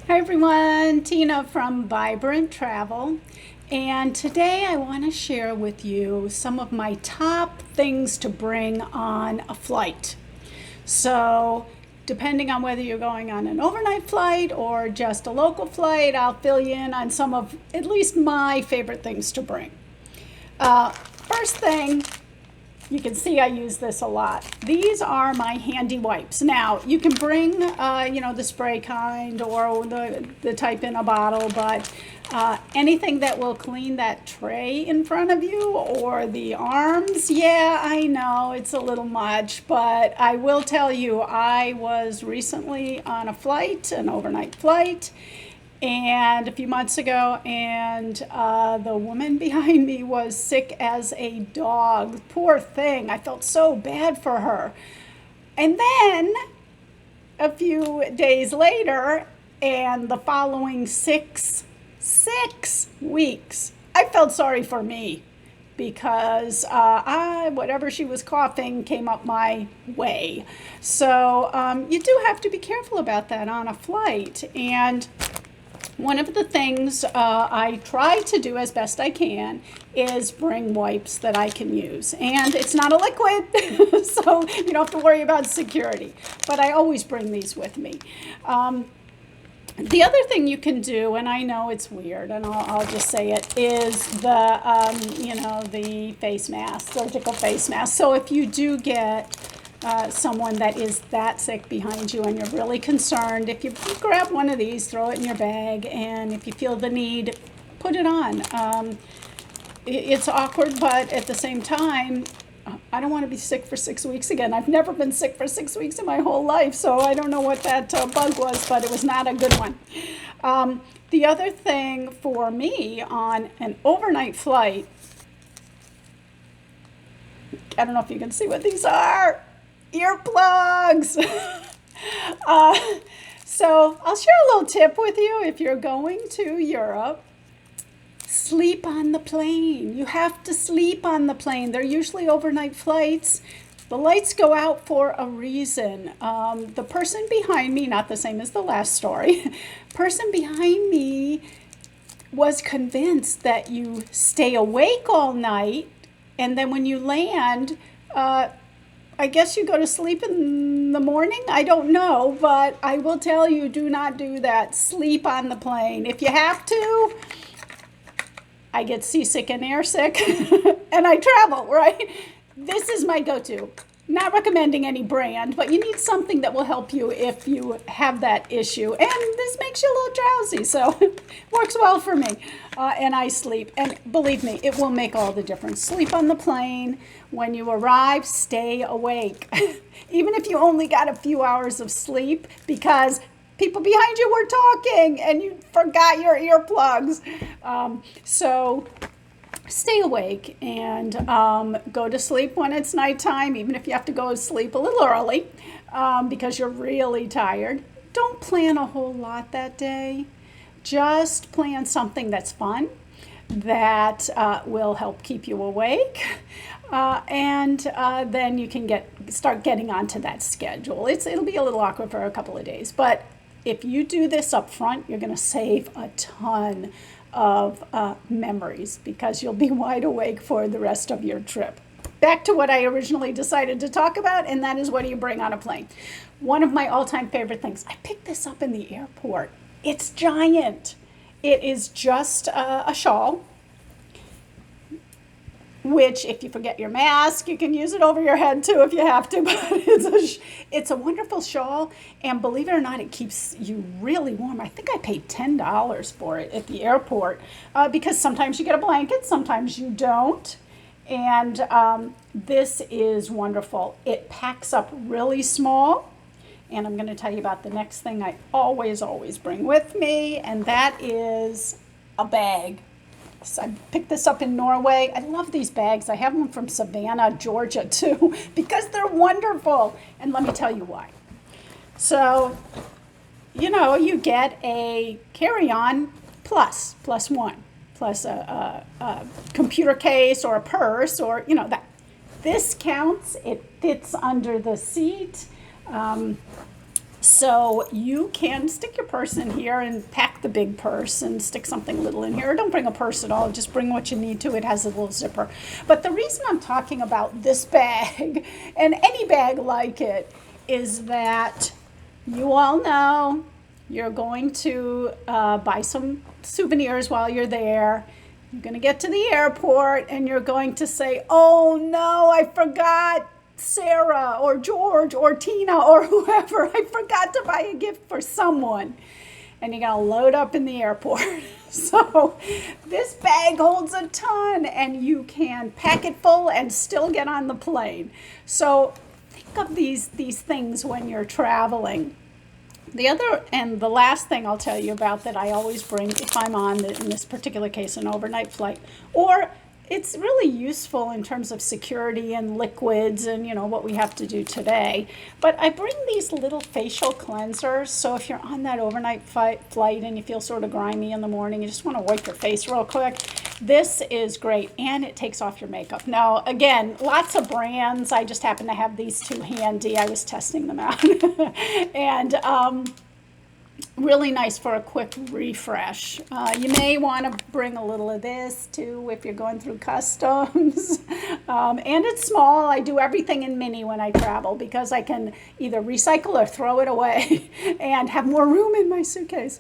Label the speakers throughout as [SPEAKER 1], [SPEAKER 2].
[SPEAKER 1] Hi everyone, Tina from Vibrant Travel. And today I want to share with you some of my top things to bring on a flight. So, depending on whether you're going on an overnight flight or just a local flight, I'll fill you in on some of at least my favorite things to bring. First thing, you can see I use this a lot. These are my handy wipes. Now, you can bring, the spray kind or the type in a bottle, but anything that will clean that tray in front of you or the arms, yeah, I know it's a little much, but I will tell you, I was recently on a flight, an overnight flight, and a few months ago, and the woman behind me was sick as a dog. Poor thing. I felt so bad for her. And then a few days later, and the following six weeks, I felt sorry for me because whatever she was coughing came up my way. So you do have to be careful about that on a flight. And one of the things I try to do as best I can is bring wipes that I can use. And it's not a liquid, so you don't have to worry about security. But I always bring these with me. The other thing you can do, and I know it's weird, and I'll just say it, is the face mask, surgical face mask. So if you do get someone that is that sick behind you and you're really concerned, if you grab one of these, throw it in your bag, and if you feel the need, put it on. It's awkward, but at the same time, I don't want to be sick for 6 weeks again. I've never been sick for 6 weeks in my whole life, so I don't know what that bug was, but it was not a good one. The other thing for me on an overnight flight, I don't know if you can see what these are. Earplugs. So I'll share a little tip with you if you're going to Europe. Sleep on the plane. You have to sleep on the plane. They're usually overnight flights. The lights go out for a reason. The person behind me, not the same as the last story, person behind me was convinced that you stay awake all night, and then when you land, I guess you go to sleep in the morning. I don't know, but I will tell you, do not do that. Sleep on the plane. If you have to, I get seasick and airsick, and I travel, right? This is my go-to. Not recommending any brand, but you need something that will help you if you have that issue. And this makes you a little drowsy, so it works well for me. And I sleep. And believe me, it will make all the difference. Sleep on the plane. When you arrive, stay awake. Even if you only got a few hours of sleep, because people behind you were talking and you forgot your earplugs. So stay awake and go to sleep when it's nighttime, even if you have to go to sleep a little early because you're really tired. Don't plan a whole lot that day. Just plan something that's fun, that will help keep you awake, and then you can start getting onto that schedule. It'll be a little awkward for a couple of days, but if you do this up front, you're going to save a ton of memories because you'll be wide awake for the rest of your trip. Back to what I originally decided to talk about, and that is, what do you bring on a plane? One of my all-time favorite things. I picked this up in the airport. It's giant. It is just a shawl, which if you forget your mask, you can use it over your head too if you have to, but it's a wonderful shawl, and believe it or not, it keeps you really warm. I think I paid $10 for it at the airport because sometimes you get a blanket, sometimes you don't, and this is wonderful. It packs up really small, and I'm going to tell you about the next thing I always bring with me, and that is a bag. So I picked this up in Norway. I love these bags. I have them from Savannah, Georgia, too, because they're wonderful. And let me tell you why. So, you get a carry-on plus one, plus a computer case or a purse or, that. This counts. It fits under the seat. So you can stick your purse in here and pack the big purse and stick something little in here. Or don't bring a purse at all, just bring what you need to. It has a little zipper. But the reason I'm talking about this bag and any bag like it is that you all know you're going to buy some souvenirs while you're there. You're going to get to the airport and you're going to say, oh no, I forgot Sarah or George or Tina or whoever. I forgot to buy a gift for someone. And you're going to load up in the airport. So this bag holds a ton and you can pack it full and still get on the plane. So think of these things when you're traveling. The other and the last thing I'll tell you about that I always bring if I'm on, in this particular case, an overnight flight, or it's really useful in terms of security and liquids and, what we have to do today. But I bring these little facial cleansers. So if you're on that overnight flight and you feel sort of grimy in the morning, you just want to wipe your face real quick, this is great. And it takes off your makeup. Now, again, lots of brands. I just happen to have these two handy. I was testing them out. And really nice for a quick refresh. You may want to bring a little of this too if you're going through customs. And it's small. I do everything in mini when I travel because I can either recycle or throw it away and have more room in my suitcase.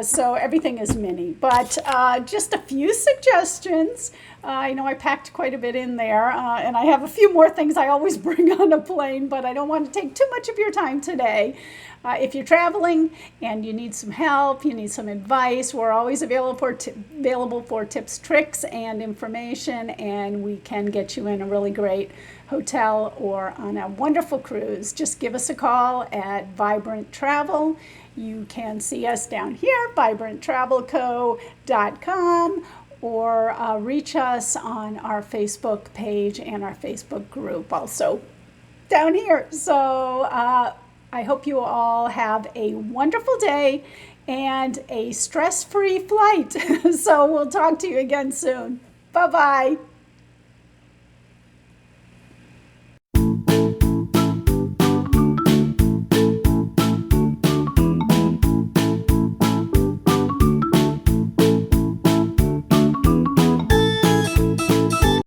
[SPEAKER 1] So everything is mini. But just a few suggestions. I know I packed quite a bit in there, and I have a few more things I always bring on a plane, but I don't want to take too much of your time today. If you're traveling and you need some help, you need some advice, we're always available for tips, tricks, and information, and we can get you in a really great hotel or on a wonderful cruise. Just give us a call at Vibrant Travel. You can see us down here, vibranttravelco.com, or reach us on our Facebook page and our Facebook group also down here. So I hope you all have a wonderful day and a stress-free flight. So we'll talk to you again soon. Bye-bye.